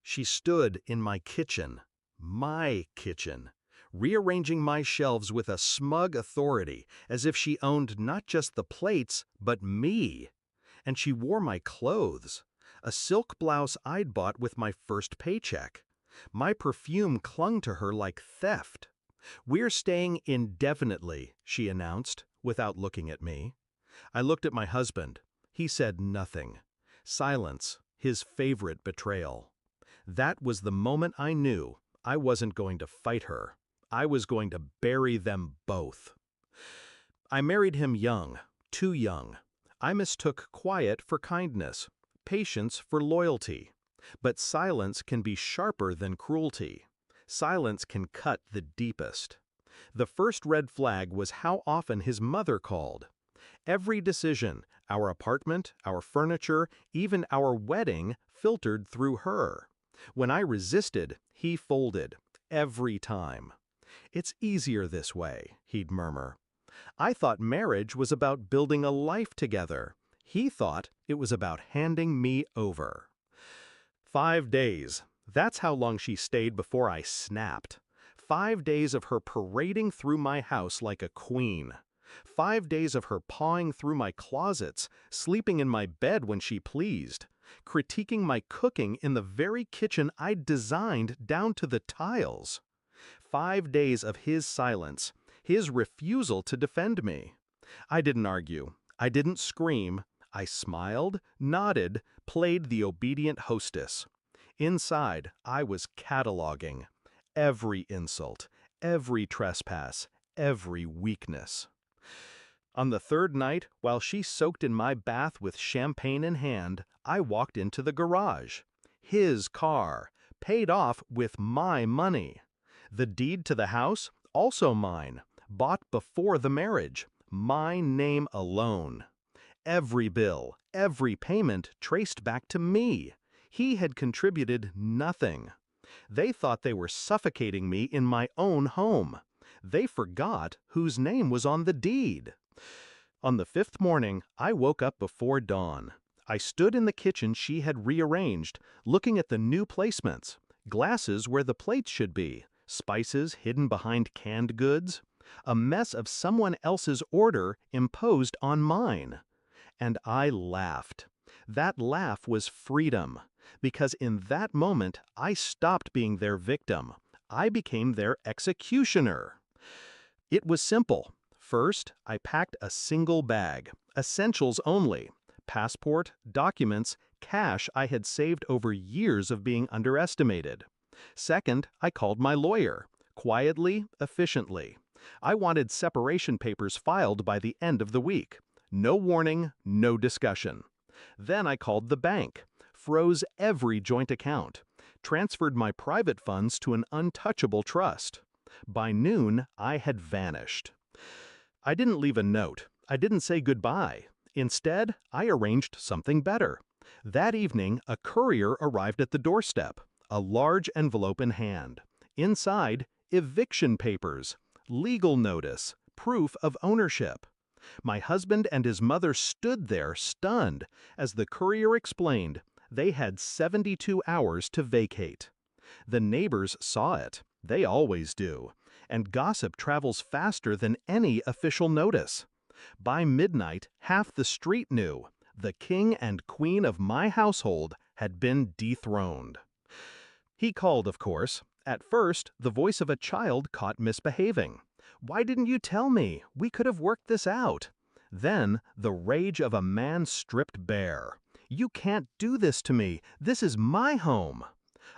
She stood in my kitchen, rearranging my shelves with a smug authority, as if she owned not just the plates, but me. And she wore my clothes, a silk blouse I'd bought with my first paycheck. My perfume clung to her like theft. "We're staying indefinitely," she announced, without looking at me. I looked at my husband. He said nothing. Silence, his favorite betrayal. That was the moment I knew I wasn't going to fight her. I was going to bury them both. I married him young, too young. I mistook quiet for kindness, patience for loyalty. But silence can be sharper than cruelty. Silence can cut the deepest. The first red flag was how often his mother called. Every decision, our apartment, our furniture, even our wedding, filtered through her. When I resisted, he folded. Every time. "It's easier this way," he'd murmur. I thought marriage was about building a life together. He thought it was about handing me over. 5 days. That's how long she stayed before I snapped. 5 days of her parading through my house like a queen. 5 days of her pawing through my closets, sleeping in my bed when she pleased, critiquing my cooking in the very kitchen I'd designed down to the tiles. 5 days of his silence, his refusal to defend me. I didn't argue. I didn't scream. I smiled, nodded, played the obedient hostess. Inside, I was cataloging every insult, every trespass, every weakness. On the third night, while she soaked in my bath with champagne in hand, I walked into the garage. His car, paid off with my money. The deed to the house, also mine, bought before the marriage, my name alone. Every bill, every payment traced back to me. He had contributed nothing. They thought they were suffocating me in my own home. They forgot whose name was on the deed. On the 5th morning, I woke up before dawn. I stood in the kitchen she had rearranged, looking at the new placements. Glasses where the plates should be, spices hidden behind canned goods. A mess of someone else's order imposed on mine. And I laughed. That laugh was freedom, because in that moment I stopped being their victim. I became their executioner. It was simple. First, I packed a single bag, essentials only, passport, documents, cash I had saved over years of being underestimated. Second, I called my lawyer, quietly, efficiently. I wanted separation papers filed by the end of the week. No warning, no discussion. Then I called the bank, froze every joint account, transferred my private funds to an untouchable trust. By noon, I had vanished. I didn't leave a note. I didn't say goodbye. Instead, I arranged something better. That evening, a courier arrived at the doorstep, a large envelope in hand. Inside, eviction papers, legal notice, proof of ownership. My husband and his mother stood there stunned. As the courier explained, they had 72 hours to vacate. The neighbors saw it. They always do. And gossip travels faster than any official notice. By midnight, half the street knew. The king and queen of my household had been dethroned. He called, of course. At first, the voice of a child caught misbehaving. "Why didn't you tell me? We could have worked this out." Then, the rage of a man stripped bare. "You can't do this to me. This is my home."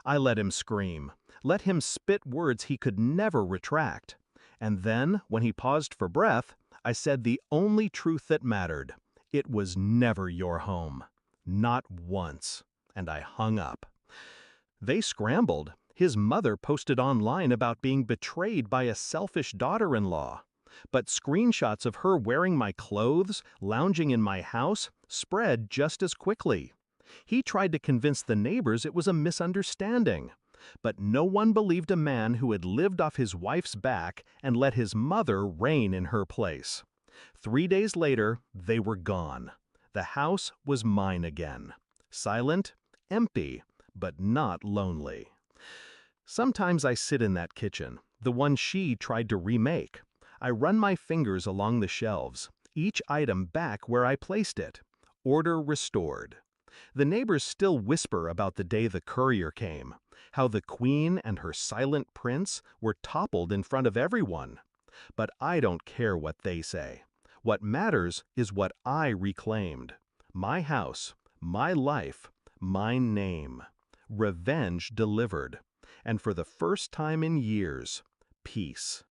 I let him scream, let him spit words he could never retract. And then, when he paused for breath, I said the only truth that mattered. It was never your home. Not once. And I hung up. They scrambled. His mother posted online about being betrayed by a selfish daughter-in-law. But screenshots of her wearing my clothes, lounging in my house, spread just as quickly. He tried to convince the neighbors it was a misunderstanding. But no one believed a man who had lived off his wife's back and let his mother reign in her place. 3 days later, they were gone. The house was mine again. Silent, empty, but not lonely. Sometimes I sit in that kitchen, the one she tried to remake. I run my fingers along the shelves, each item back where I placed it. Order restored. The neighbors still whisper about the day the courier came, how the queen and her silent prince were toppled in front of everyone. But I don't care what they say. What matters is what I reclaimed. My house, my life, my name. Revenge delivered. And for the first time in years, peace.